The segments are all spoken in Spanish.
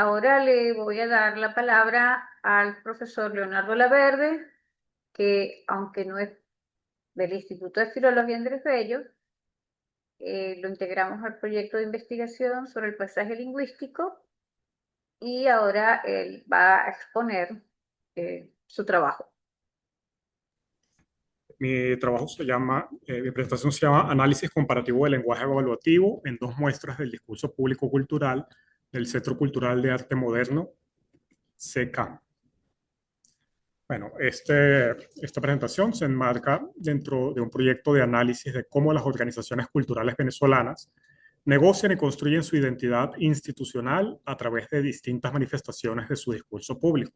Ahora le voy a dar la palabra al profesor Leonardo Laverde, que aunque no es del Instituto de Filología Andrés Bello, lo integramos al proyecto de investigación sobre el paisaje lingüístico y ahora él va a exponer su trabajo. Mi presentación se llama Análisis comparativo del lenguaje evaluativo en dos muestras del discurso público-cultural del Centro Cultural de Arte Moderno, CECAM. Bueno, esta presentación se enmarca dentro de un proyecto de análisis de cómo las organizaciones culturales venezolanas negocian y construyen su identidad institucional a través de distintas manifestaciones de su discurso público.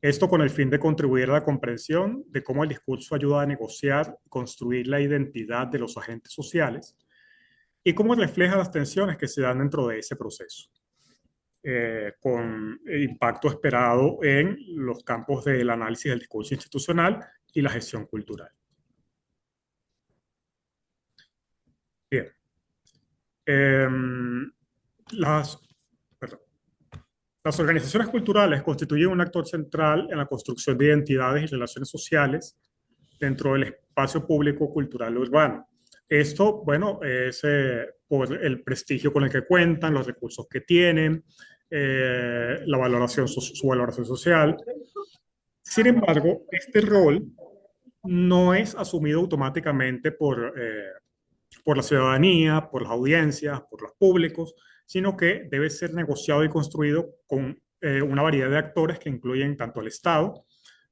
Esto con el fin de contribuir a la comprensión de cómo el discurso ayuda a negociar y construir la identidad de los agentes sociales y cómo refleja las tensiones que se dan dentro de ese proceso, con impacto esperado en los campos del análisis del discurso institucional y la gestión cultural. Bien. Las, perdón. Las organizaciones culturales constituyen un actor central en la construcción de identidades y relaciones sociales dentro del espacio público cultural urbano. Esto, bueno, es por el prestigio con el que cuentan, los recursos que tienen, la valoración, su valoración social. Sin embargo, este rol no es asumido automáticamente por la ciudadanía, por las audiencias, por los públicos, sino que debe ser negociado y construido con una variedad de actores que incluyen tanto el Estado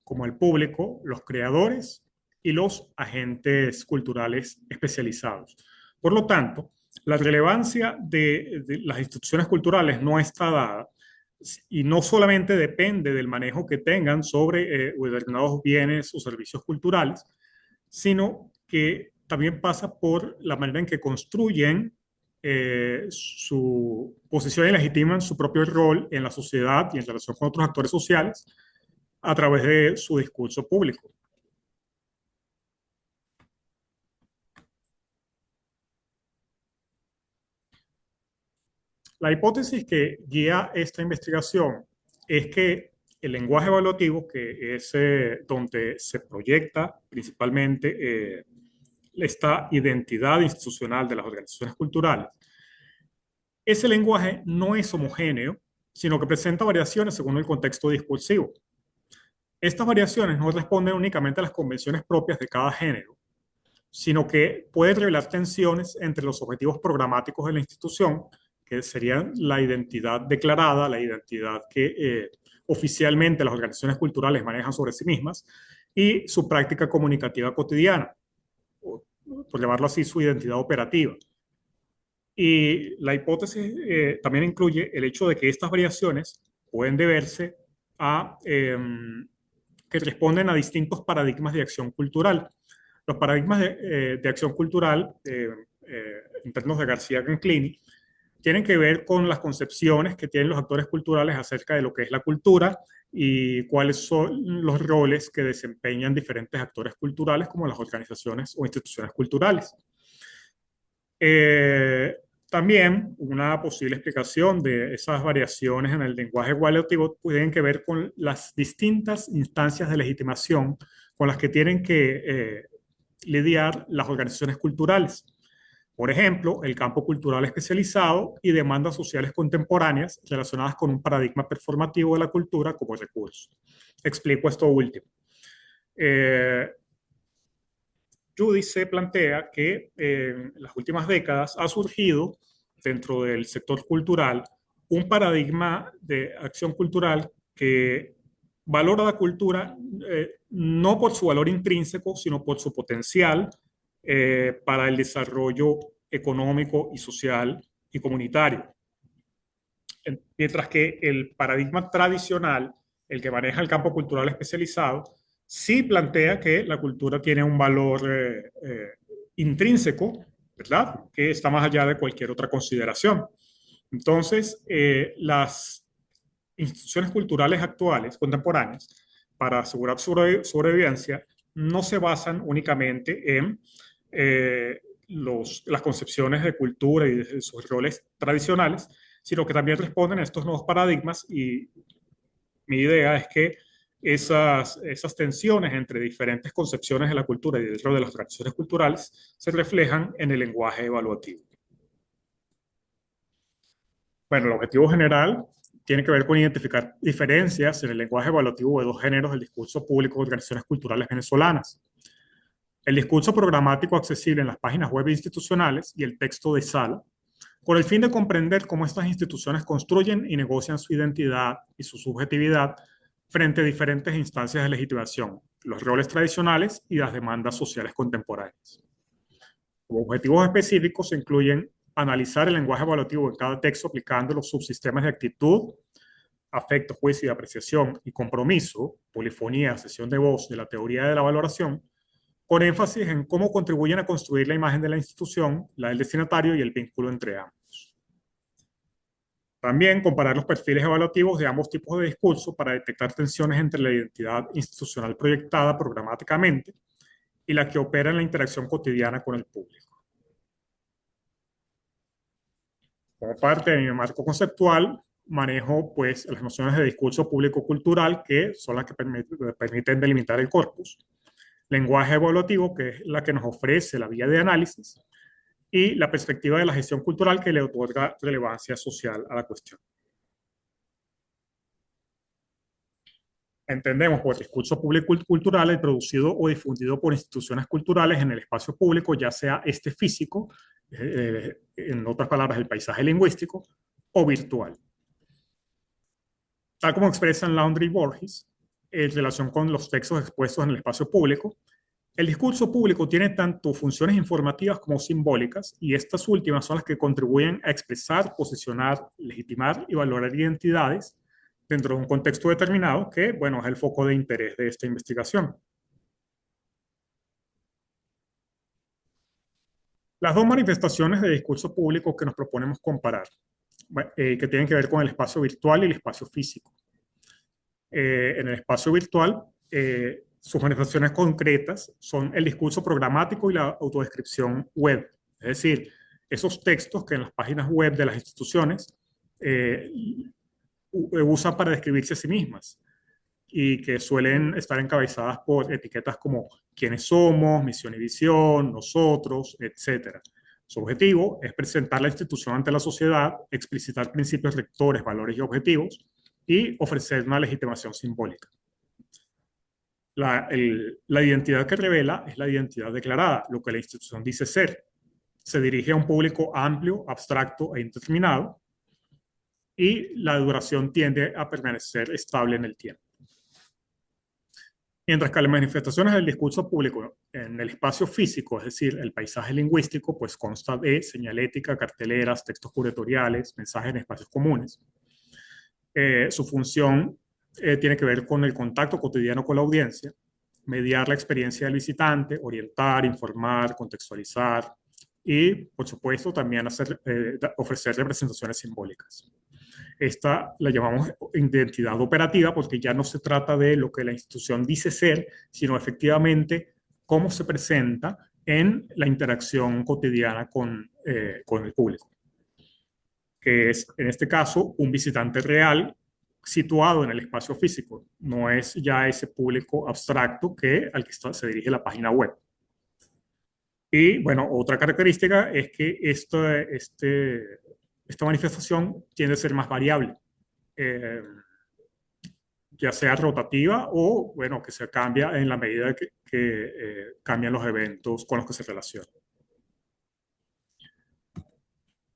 como el público, los creadores y los agentes culturales especializados. Por lo tanto, la relevancia de las instituciones culturales no está dada y no solamente depende del manejo que tengan sobre determinados bienes o servicios culturales, sino que también pasa por la manera en que construyen su posición y legitiman su propio rol en la sociedad y en relación con otros actores sociales a través de su discurso público. La hipótesis que guía esta investigación es que el lenguaje evaluativo, que es donde se proyecta principalmente esta identidad institucional de las organizaciones culturales, ese lenguaje no es homogéneo, sino que presenta variaciones según el contexto discursivo. Estas variaciones no responden únicamente a las convenciones propias de cada género, sino que puede revelar tensiones entre los objetivos programáticos de la institución, que serían la identidad declarada, la identidad que oficialmente las organizaciones culturales manejan sobre sí mismas, y su práctica comunicativa cotidiana, o, por llamarlo así, su identidad operativa. Y la hipótesis también incluye el hecho de que estas variaciones pueden deberse a que responden a distintos paradigmas de acción cultural. Los paradigmas de acción cultural, en términos de García Canclini, tienen que ver con las concepciones que tienen los actores culturales acerca de lo que es la cultura y cuáles son los roles que desempeñan diferentes actores culturales como las organizaciones o instituciones culturales. Eh, También una posible explicación de esas variaciones en el lenguaje evaluativo tienen que ver con las distintas instancias de legitimación con las que tienen que lidiar las organizaciones culturales. Por ejemplo, el campo cultural especializado y demandas sociales contemporáneas relacionadas con un paradigma performativo de la cultura como recurso. Explico esto último. Judy se plantea que en las últimas décadas ha surgido dentro del sector cultural un paradigma de acción cultural que valora la cultura no por su valor intrínseco, sino por su potencial para el desarrollo económico y social y comunitario. Mientras que el paradigma tradicional, el que maneja el campo cultural especializado, sí plantea que la cultura tiene un valor intrínseco, ¿verdad? Que está más allá de cualquier otra consideración. Entonces, las instituciones culturales actuales, contemporáneas, para asegurar su sobrevivencia, no se basan únicamente en las concepciones de cultura y de sus roles tradicionales, sino que también responden a estos nuevos paradigmas y mi idea es que esas tensiones entre diferentes concepciones de la cultura y dentro de las tradiciones culturales se reflejan en el lenguaje evaluativo. Bueno, el objetivo general tiene que ver con identificar diferencias en el lenguaje evaluativo de dos géneros del discurso público de organizaciones culturales venezolanas. El discurso programático accesible en las páginas web institucionales y el texto de sala, con el fin de comprender cómo estas instituciones construyen y negocian su identidad y su subjetividad frente a diferentes instancias de legitimación, los roles tradicionales y las demandas sociales contemporáneas. Como objetivos específicos se incluyen analizar el lenguaje evaluativo en cada texto aplicando los subsistemas de actitud, afecto, juicio y apreciación y compromiso, polifonía, sesión de voz de la teoría de la valoración, con énfasis en cómo contribuyen a construir la imagen de la institución, la del destinatario y el vínculo entre ambos. También comparar los perfiles evaluativos de ambos tipos de discurso para detectar tensiones entre la identidad institucional proyectada programáticamente y la que opera en la interacción cotidiana con el público. Como parte de mi marco conceptual, manejo pues las nociones de discurso público-cultural, que son las que permiten delimitar el corpus, lenguaje evaluativo, que es la que nos ofrece la vía de análisis, y la perspectiva de la gestión cultural, que le otorga relevancia social a la cuestión. Entendemos por discurso público y cultural el producido o difundido por instituciones culturales en el espacio público, ya sea este físico, en otras palabras, el paisaje lingüístico, o virtual. Tal como expresa en Laundrie Borges, en relación con los textos expuestos en el espacio público, el discurso público tiene tanto funciones informativas como simbólicas, y estas últimas son las que contribuyen a expresar, posicionar, legitimar y valorar identidades dentro de un contexto determinado que, bueno, es el foco de interés de esta investigación. Las dos manifestaciones de discurso público que nos proponemos comparar, que tienen que ver con el espacio virtual y el espacio físico. En el espacio virtual, sus manifestaciones concretas son el discurso programático y la autodescripción web. Es decir, esos textos que en las páginas web de las instituciones usan para describirse a sí mismas y que suelen estar encabezadas por etiquetas como quiénes somos, misión y visión, nosotros, etc. Su objetivo es presentar la institución ante la sociedad, explicitar principios rectores, valores y objetivos y ofrecer una legitimación simbólica. La identidad que revela es la identidad declarada, lo que la institución dice ser. Se dirige a un público amplio, abstracto e indeterminado, y la duración tiende a permanecer estable en el tiempo. Mientras que las manifestaciones del discurso público en el espacio físico, es decir, el paisaje lingüístico, pues consta de señalética, carteleras, textos curatoriales, mensajes en espacios comunes. Su función tiene que ver con el contacto cotidiano con la audiencia, mediar la experiencia del visitante, orientar, informar, contextualizar y, por supuesto, también ofrecer representaciones simbólicas. Esta la llamamos identidad operativa porque ya no se trata de lo que la institución dice ser, sino efectivamente cómo se presenta en la interacción cotidiana con el público, que es, en este caso, un visitante real situado en el espacio físico. No es ya ese público abstracto al que se dirige la página web. Y, bueno, otra característica es que esta manifestación tiende a ser más variable, ya sea rotativa o, bueno, que se cambia en la medida que cambian los eventos con los que se relacionan.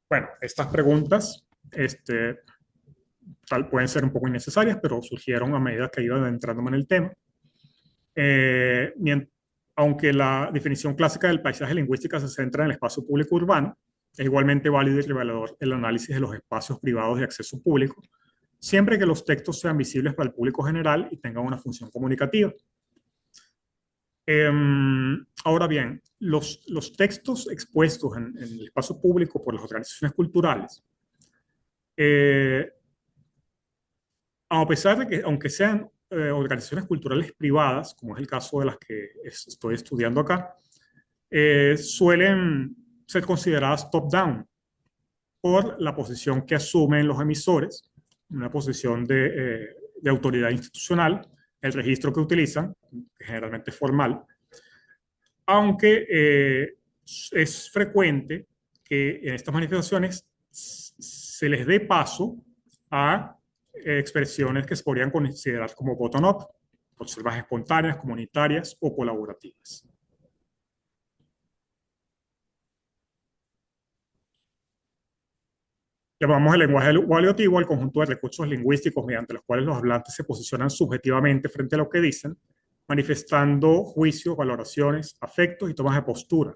Bueno, estas preguntas pueden ser un poco innecesarias, pero surgieron a medida que iba adentrándome en el tema. Aunque la definición clásica del paisaje lingüístico se centra en el espacio público urbano, es igualmente válido y revelador el análisis de los espacios privados de acceso público, siempre que los textos sean visibles para el público general y tengan una función comunicativa. Ahora bien, los textos expuestos en el espacio público por las organizaciones culturales, a pesar de que, aunque sean organizaciones culturales privadas, como es el caso de las que estoy estudiando acá, suelen ser consideradas top-down. por la posición que asumen los emisores, una posición de autoridad institucional, el registro que utilizan, que generalmente es formal, aunque es frecuente que en estas manifestaciones se les dé paso a expresiones que se podrían considerar como bottom-up, reservas espontáneas, comunitarias o colaborativas. Llamamos el lenguaje evaluativo al conjunto de recursos lingüísticos mediante los cuales los hablantes se posicionan subjetivamente frente a lo que dicen, manifestando juicios, valoraciones, afectos y tomas de postura.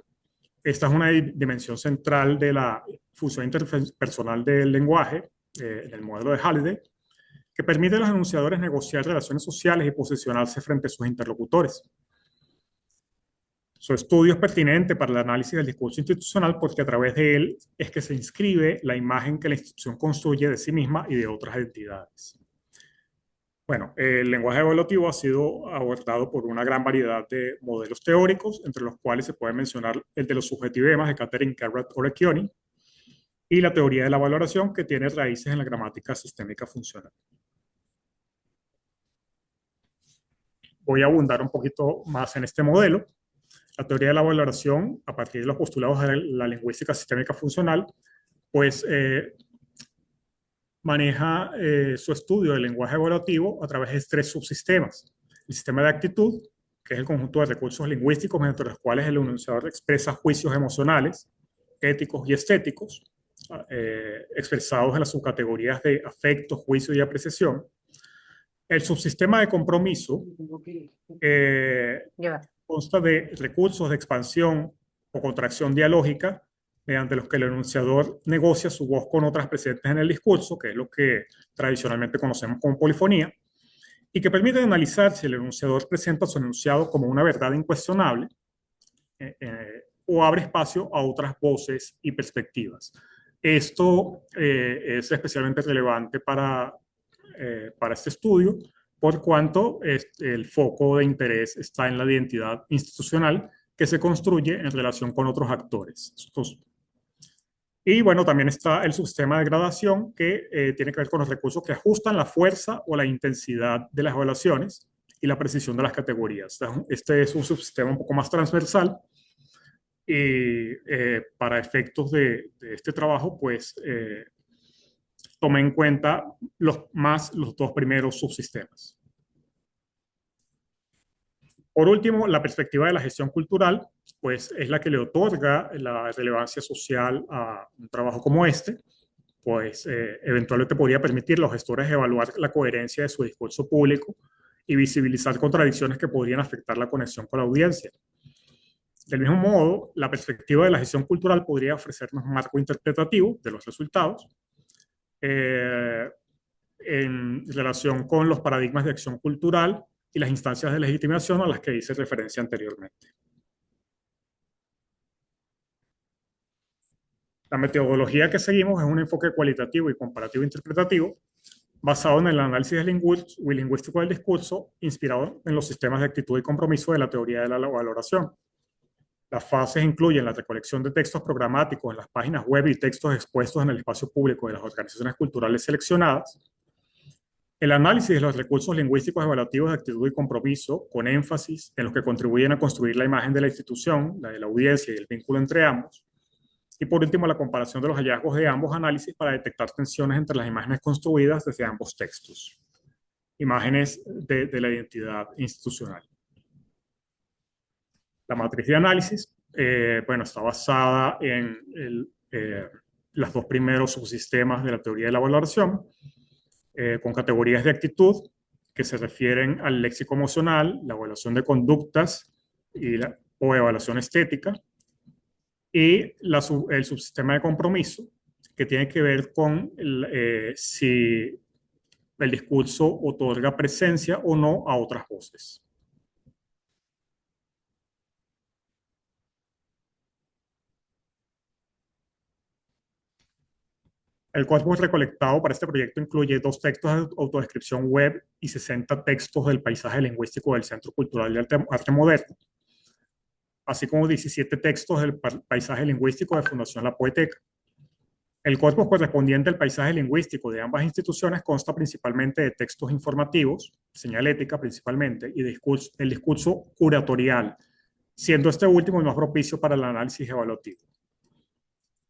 Esta es una dimensión central de la función interpersonal del lenguaje, en el modelo de Halliday, que permite a los enunciadores negociar relaciones sociales y posicionarse frente a sus interlocutores. Su estudio es pertinente para el análisis del discurso institucional porque a través de él es que se inscribe la imagen que la institución construye de sí misma y de otras entidades. Bueno, el lenguaje evaluativo ha sido abordado por una gran variedad de modelos teóricos, entre los cuales se puede mencionar el de los subjetivemas de Catherine Cartwright-Orecchioni y la teoría de la valoración, que tiene raíces en la gramática sistémica funcional. Voy a abundar un poquito más en este modelo. La teoría de la valoración, a partir de los postulados de la lingüística sistémica funcional, pues maneja su estudio del lenguaje evaluativo a través de tres subsistemas. El sistema de actitud, que es el conjunto de recursos lingüísticos mediante los cuales el enunciador expresa juicios emocionales, éticos y estéticos, expresados en las subcategorías de afecto, juicio y apreciación. El subsistema de compromiso consta de recursos de expansión o contracción dialógica mediante los que el enunciador negocia su voz con otras presentes en el discurso, que es lo que tradicionalmente conocemos como polifonía, y que permite analizar si el enunciador presenta su enunciado como una verdad incuestionable o abre espacio a otras voces y perspectivas. Esto es especialmente relevante para este estudio, por cuanto el foco de interés está en la identidad institucional que se construye en relación con otros actores. Y bueno, también está el subsistema de gradación, que tiene que ver con los recursos que ajustan la fuerza o la intensidad de las evaluaciones y la precisión de las categorías. Este es un subsistema un poco más transversal y para efectos de este trabajo, pues tomé en cuenta los dos primeros subsistemas. Por último, la perspectiva de la gestión cultural, pues es la que le otorga la relevancia social a un trabajo como este, pues eventualmente podría permitir a los gestores evaluar la coherencia de su discurso público y visibilizar contradicciones que podrían afectar la conexión con la audiencia. Del mismo modo, la perspectiva de la gestión cultural podría ofrecernos un marco interpretativo de los resultados en relación con los paradigmas de acción cultural y las instancias de legitimación a las que hice referencia anteriormente. La metodología que seguimos es un enfoque cualitativo y comparativo interpretativo basado en el análisis lingüístico del discurso, inspirado en los sistemas de actitud y compromiso de la teoría de la valoración. Las fases incluyen la recolección de textos programáticos en las páginas web y textos expuestos en el espacio público de las organizaciones culturales seleccionadas, el análisis de los recursos lingüísticos evaluativos de actitud y compromiso, con énfasis en los que contribuyen a construir la imagen de la institución, la de la audiencia y el vínculo entre ambos. Y por último, la comparación de los hallazgos de ambos análisis para detectar tensiones entre las imágenes construidas desde ambos textos. Imágenes de la identidad institucional. La matriz de análisis, bueno, está basada en los dos primeros subsistemas de la teoría de la valoración, con categorías de actitud que se refieren al léxico emocional, la evaluación de conductas o evaluación estética, y el subsistema de compromiso, que tiene que ver con si el discurso otorga presencia o no a otras voces. El corpus recolectado para este proyecto incluye 2 textos de autodescripción web y 60 textos del paisaje lingüístico del Centro Cultural de Arte Moderno, así como 17 textos del paisaje lingüístico de Fundación La Poeteca. El corpus correspondiente al paisaje lingüístico de ambas instituciones consta principalmente de textos informativos, señalética principalmente, y el discurso curatorial, siendo este último el más propicio para el análisis evaluativo.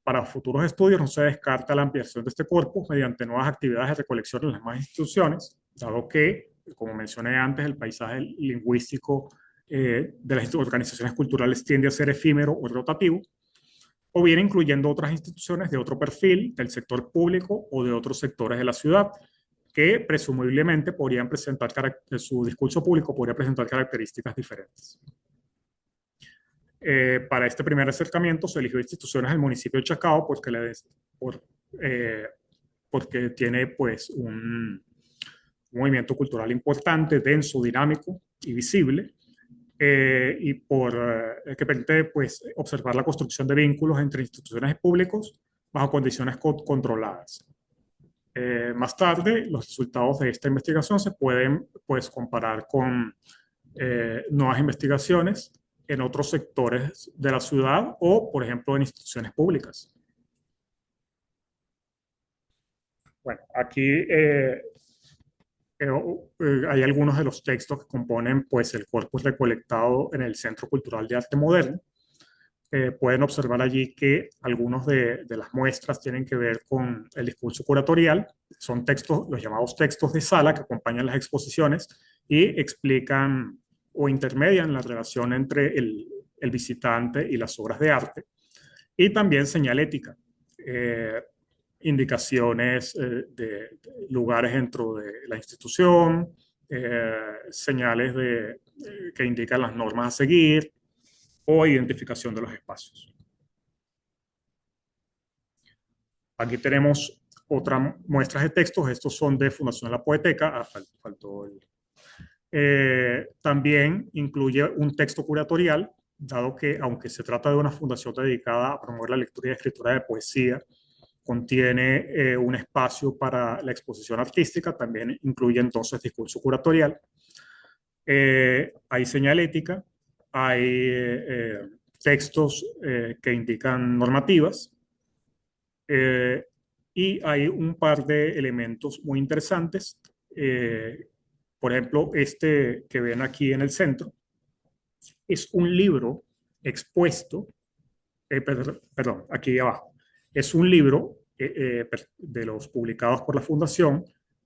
Para futuros estudios no se descarta la ampliación de este corpus mediante nuevas actividades de recolección en las demás instituciones, dado que, como mencioné antes, el paisaje lingüístico de las organizaciones culturales tiende a ser efímero o rotativo, o bien incluyendo otras instituciones de otro perfil, del sector público o de otros sectores de la ciudad, que presumiblemente podrían presentar, su discurso público podría presentar características diferentes. Para este primer acercamiento se eligió instituciones del municipio de Chacao porque tiene pues un movimiento cultural importante, denso, dinámico y visible, que permite pues, observar la construcción de vínculos entre instituciones públicas bajo condiciones controladas. Más tarde, los resultados de esta investigación se pueden pues, comparar con nuevas investigaciones en otros sectores de la ciudad o, por ejemplo, en instituciones públicas. Bueno, aquí hay algunos de los textos que componen pues, el corpus recolectado en el Centro Cultural de Arte Moderno. Pueden observar allí que algunos de las muestras tienen que ver con el discurso curatorial. Son textos, los llamados textos de sala, que acompañan las exposiciones y explican o intermedian la relación entre el visitante y las obras de arte. Y también señalética, indicaciones de lugares dentro de la institución, señales que indican las normas a seguir, o identificación de los espacios. Aquí tenemos otras muestras de textos. Estos son de Fundación La Poeteca. También incluye un texto curatorial, dado que, aunque se trata de una fundación dedicada a promover la lectura y la escritura de poesía, contiene un espacio para la exposición artística, también incluye entonces discurso curatorial. Hay señalética, hay textos que indican normativas, y hay un par de elementos muy interesantes. Por ejemplo, este que ven aquí en el centro es un libro expuesto, perdón, aquí abajo, es un libro de los publicados por la Fundación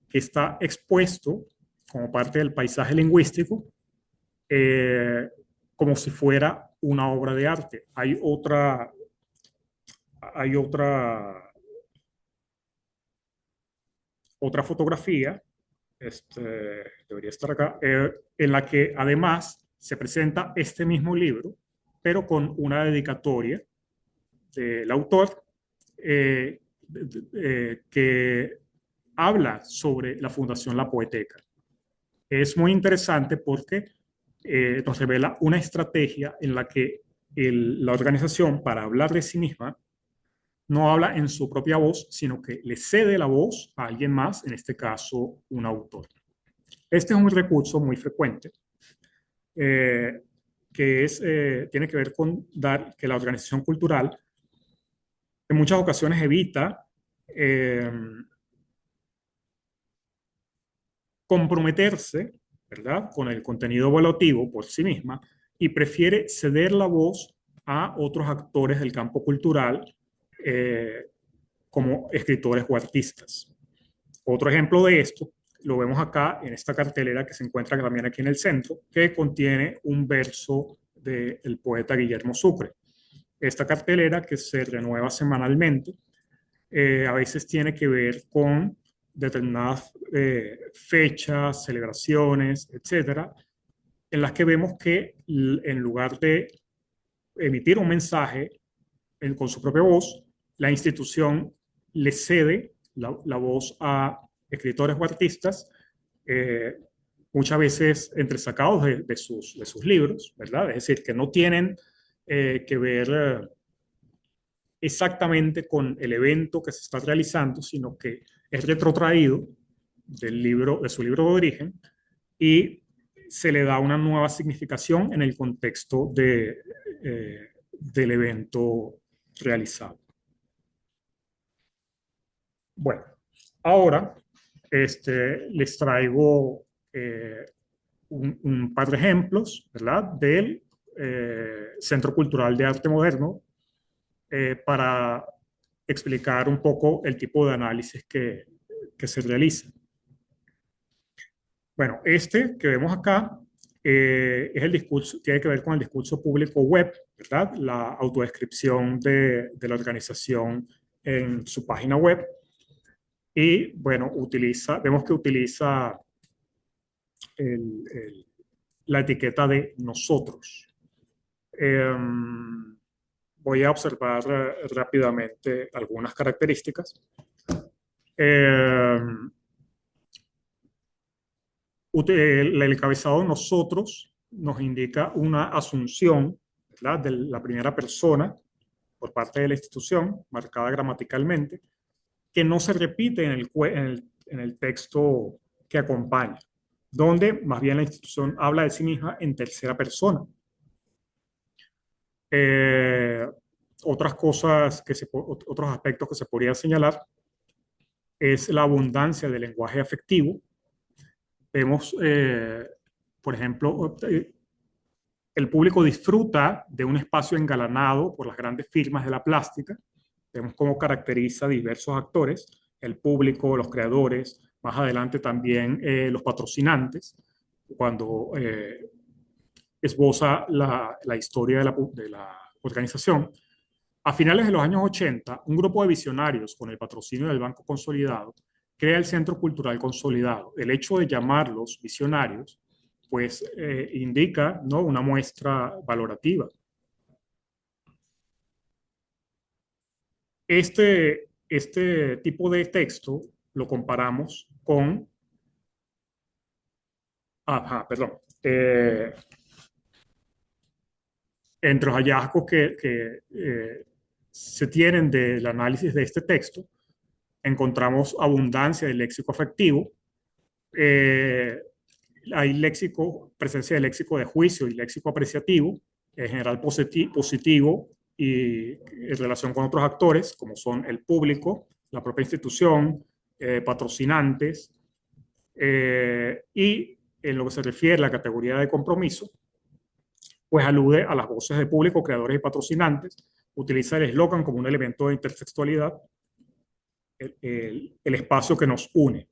que está expuesto como parte del paisaje lingüístico, como si fuera una obra de arte. Hay otra fotografía, debería estar acá, en la que además se presenta este mismo libro, pero con una dedicatoria del autor que habla sobre la Fundación La Poeteca. Es muy interesante porque nos revela una estrategia en la que la organización, para hablar de sí misma, no habla en su propia voz, sino que le cede la voz a alguien más, en este caso, un autor. Este es un recurso muy frecuente tiene que ver con dar que la organización cultural en muchas ocasiones evita comprometerse, ¿verdad?, con el contenido evaluativo por sí misma y prefiere ceder la voz a otros actores del campo cultural, como escritores o artistas. Otro ejemplo de esto lo vemos acá en esta cartelera que se encuentra también aquí en el centro, que contiene un verso del poeta Guillermo Sucre. Esta cartelera, que se renueva semanalmente, a veces tiene que ver con determinadas fechas, celebraciones, etcétera, en las que vemos que en lugar de emitir un mensaje con su propia voz, la institución le cede la voz a escritores o artistas, muchas veces entresacados de sus libros, ¿verdad? Es decir, que no tienen que ver exactamente con el evento que se está realizando, sino que es retrotraído de su libro de origen, y se le da una nueva significación en el contexto del evento realizado. Bueno, ahora les traigo un par de ejemplos, ¿verdad? Del Centro Cultural de Arte Moderno para explicar un poco el tipo de análisis que se realiza. Bueno, este que vemos acá es el discurso, tiene que ver con el discurso público web, ¿verdad? La autodescripción de la organización en su página web. Y bueno, vemos que utiliza el, el, la etiqueta de nosotros. Eh, Voy a observar rápidamente algunas características. Eh, el encabezado nosotros nos indica una asunción, ¿verdad?, de la primera persona por parte de la institución, marcada gramaticalmente, que no se repite en el texto que acompaña, donde más bien la institución habla de sí misma en tercera persona. Eh, Otras cosas otros aspectos que se podría señalar es la abundancia del lenguaje afectivo. Vemos, por ejemplo, el público disfruta de un espacio engalanado por las grandes firmas de la plástica. Vemos cómo caracteriza a diversos actores, el público, los creadores, más adelante también los patrocinantes, cuando esboza la historia de la organización. A finales de los años 80, un grupo de visionarios con el patrocinio del Banco Consolidado crea el Centro Cultural Consolidado. El hecho de llamarlos visionarios, pues indica, ¿no?, una muestra valorativa. Este tipo de texto lo comparamos con, perdón, entre los hallazgos que se tienen del análisis de este texto, encontramos abundancia del léxico afectivo, eh, hay presencia de léxico de juicio y léxico apreciativo, en general positivo y en relación con otros actores, como son el público, la propia institución, patrocinantes, y en lo que se refiere a la categoría de compromiso, pues alude a las voces de público, creadores y patrocinantes, utiliza el eslogan como un elemento de intertextualidad, el espacio que nos une.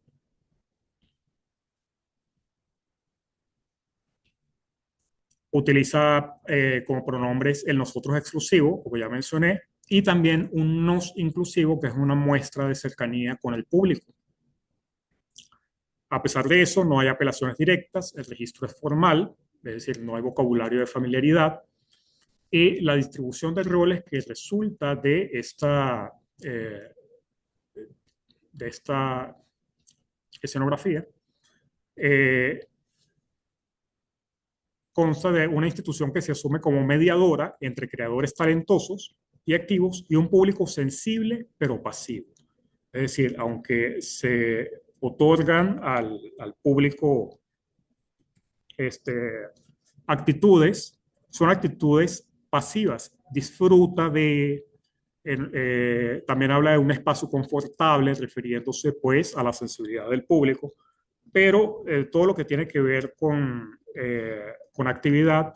Utiliza como pronombres el nosotros exclusivo, como ya mencioné, y también un nos inclusivo, que es una muestra de cercanía con el público. A pesar de eso, no hay apelaciones directas, el registro es formal, es decir, no hay vocabulario de familiaridad, y la distribución de roles que resulta de esta escenografía eh, consta de una institución que se asume como mediadora entre creadores talentosos y activos y un público sensible pero pasivo. Es decir, aunque se otorgan al público actitudes, son actitudes pasivas. Disfruta también habla de un espacio confortable, refiriéndose pues a la sensibilidad del público, pero todo lo que tiene que ver con actividad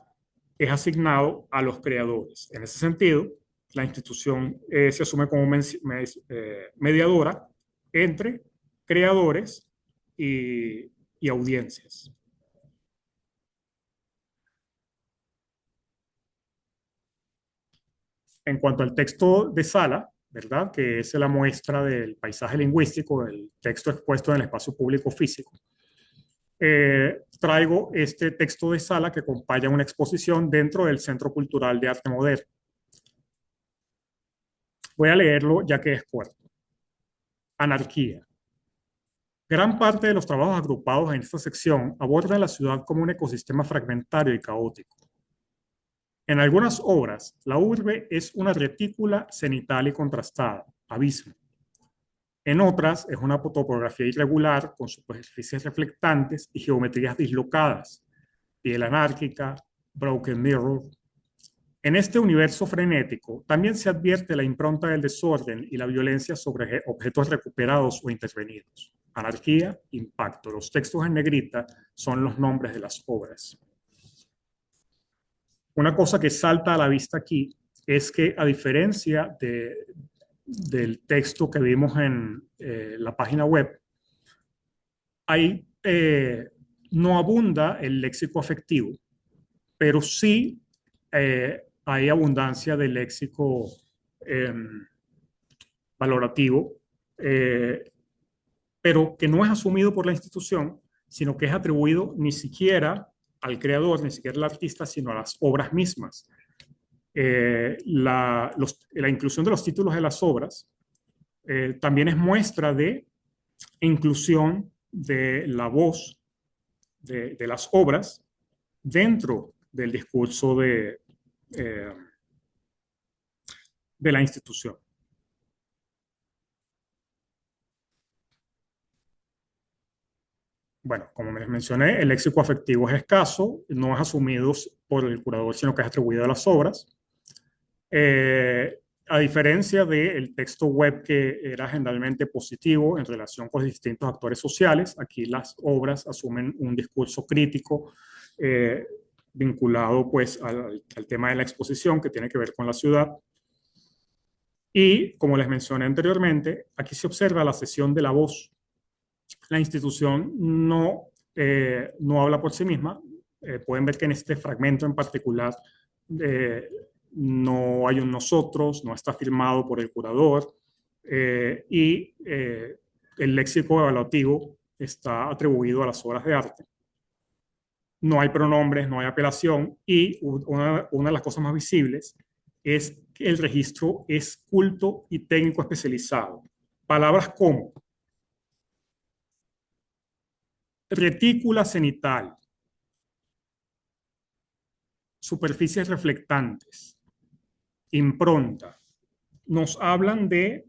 es asignado a los creadores. En ese sentido, la institución se asume como mediadora entre creadores y audiencias. En cuanto al texto de Sala, ¿verdad?, que es la muestra del paisaje lingüístico, el texto expuesto en el espacio público físico, traigo este texto de Sala que acompaña una exposición dentro del Centro Cultural de Arte Moderno. Voy a leerlo ya que es corto. Anarquía. Gran parte de los trabajos agrupados en esta sección abordan la ciudad como un ecosistema fragmentario y caótico. En algunas obras, la urbe es una retícula cenital y contrastada, abismo. En otras, es una topografía irregular con superficies reflectantes y geometrías dislocadas, piel anárquica, broken mirror. En este universo frenético también se advierte la impronta del desorden y la violencia sobre objetos recuperados o intervenidos. Anarquía, impacto. Los textos en negrita son los nombres de las obras. Una cosa que salta a la vista aquí es que, a diferencia del texto que vimos en la página web, no abunda el léxico afectivo, pero sí hay abundancia de léxico valorativo, pero que no es asumido por la institución, sino que es atribuido ni siquiera al creador, ni siquiera al artista, sino a las obras mismas. La inclusión de los títulos de las obras también es muestra de inclusión de la voz de las obras dentro del discurso de la institución. Bueno, como les mencioné, el léxico afectivo es escaso, no es asumido por el curador, sino que es atribuido a las obras. A diferencia del texto web, que era generalmente positivo en relación con los distintos actores sociales, aquí las obras asumen un discurso crítico vinculado pues al tema de la exposición, que tiene que ver con la ciudad. Y como les mencioné anteriormente, aquí se observa la cesión de la voz. La institución no habla por sí misma. Pueden ver que en este fragmento en particular no hay un nosotros, no está firmado por el curador, y el léxico evaluativo está atribuido a las obras de arte. No hay pronombres, no hay apelación, y una de las cosas más visibles es que el registro es culto y técnico especializado. Palabras como retícula cenital, superficies reflectantes, impronta, nos hablan de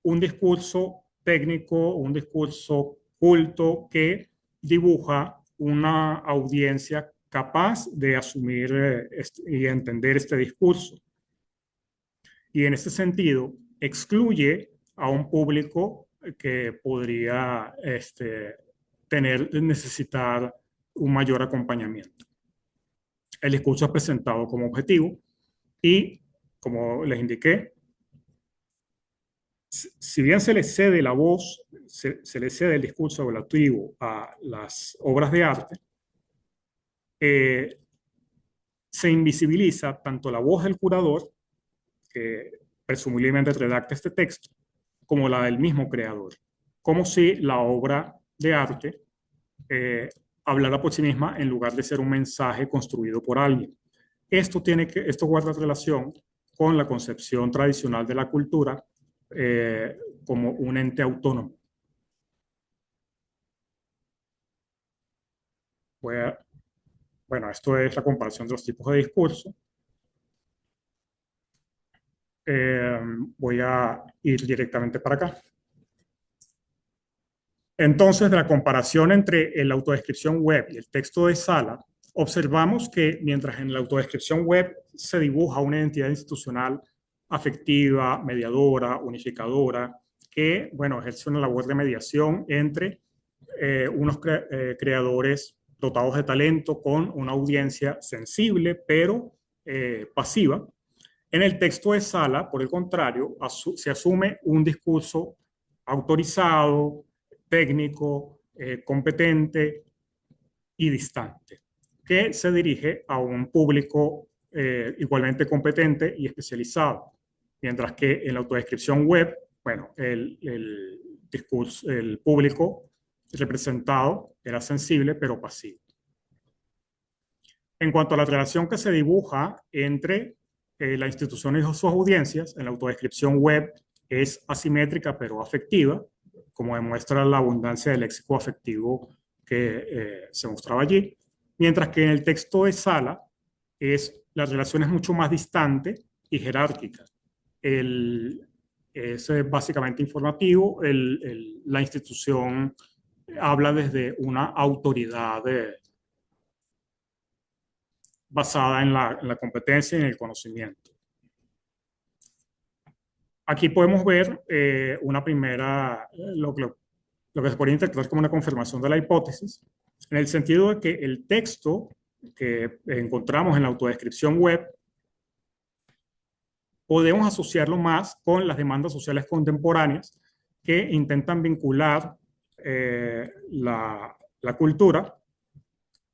un discurso técnico, un discurso culto que dibuja una audiencia capaz de asumir y entender este discurso. Y en ese sentido, excluye a un público que podría necesitar un mayor acompañamiento. El discurso es presentado como objetivo y, como les indiqué, si bien se le cede la voz, se le cede el discurso evaluativo a las obras de arte, se invisibiliza tanto la voz del curador, que presumiblemente redacta este texto, como la del mismo creador, como si la obra de arte hablara por sí misma en lugar de ser un mensaje construido por alguien. Esto guarda relación con la concepción tradicional de la cultura como un ente autónomo. Bueno, esto es la comparación de los tipos de discurso. Voy a ir directamente para acá. Entonces, de la comparación entre la autodescripción web y el texto de sala, observamos que mientras en la autodescripción web se dibuja una identidad institucional afectiva, mediadora, unificadora, que, bueno, ejerce una labor de mediación entre unos creadores dotados de talento con una audiencia sensible, pero pasiva. En el texto de sala, por el contrario, se asume un discurso autorizado, técnico, competente y distante, que se dirige a un público igualmente competente y especializado. Mientras que en la autodescripción web, bueno, el público representado era sensible pero pasivo. En cuanto a la relación que se dibuja entre la institución y sus audiencias, en la autodescripción web es asimétrica pero afectiva, como demuestra la abundancia del léxico afectivo que se mostraba allí, mientras que en el texto de sala la relación es mucho más distante y jerárquica. Es básicamente informativo, la institución habla desde una autoridad basada en la competencia y en el conocimiento. Aquí podemos ver una primera, lo que se podría interpretar como una confirmación de la hipótesis, en el sentido de que el texto que encontramos en la autodescripción web podemos asociarlo más con las demandas sociales contemporáneas que intentan vincular la cultura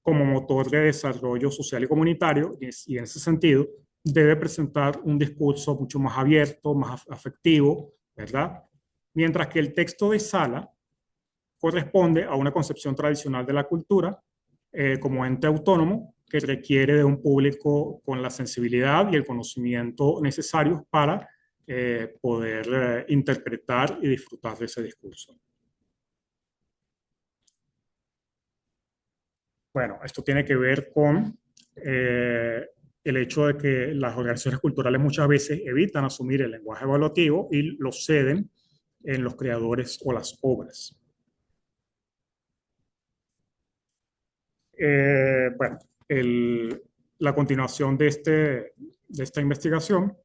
como motor de desarrollo social y comunitario, y en ese sentido debe presentar un discurso mucho más abierto, más afectivo, ¿verdad? Mientras que el texto de Sala corresponde a una concepción tradicional de la cultura como ente autónomo que requiere de un público con la sensibilidad y el conocimiento necesarios para poder interpretar y disfrutar de ese discurso. Bueno, esto tiene que ver con el hecho de que las organizaciones culturales muchas veces evitan asumir el lenguaje evaluativo y lo ceden en los creadores o las obras. Bueno, la continuación de esta investigación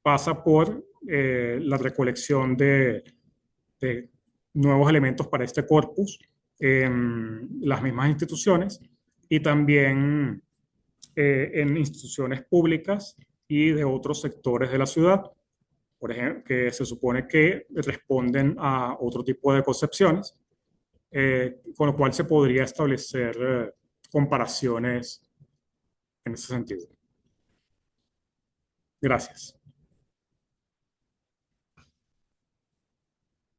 pasa por la recolección de nuevos elementos para este corpus en las mismas instituciones y también en instituciones públicas y de otros sectores de la ciudad, por ejemplo, que se supone que responden a otro tipo de concepciones, con lo cual se podría establecer comparaciones en ese sentido. Gracias.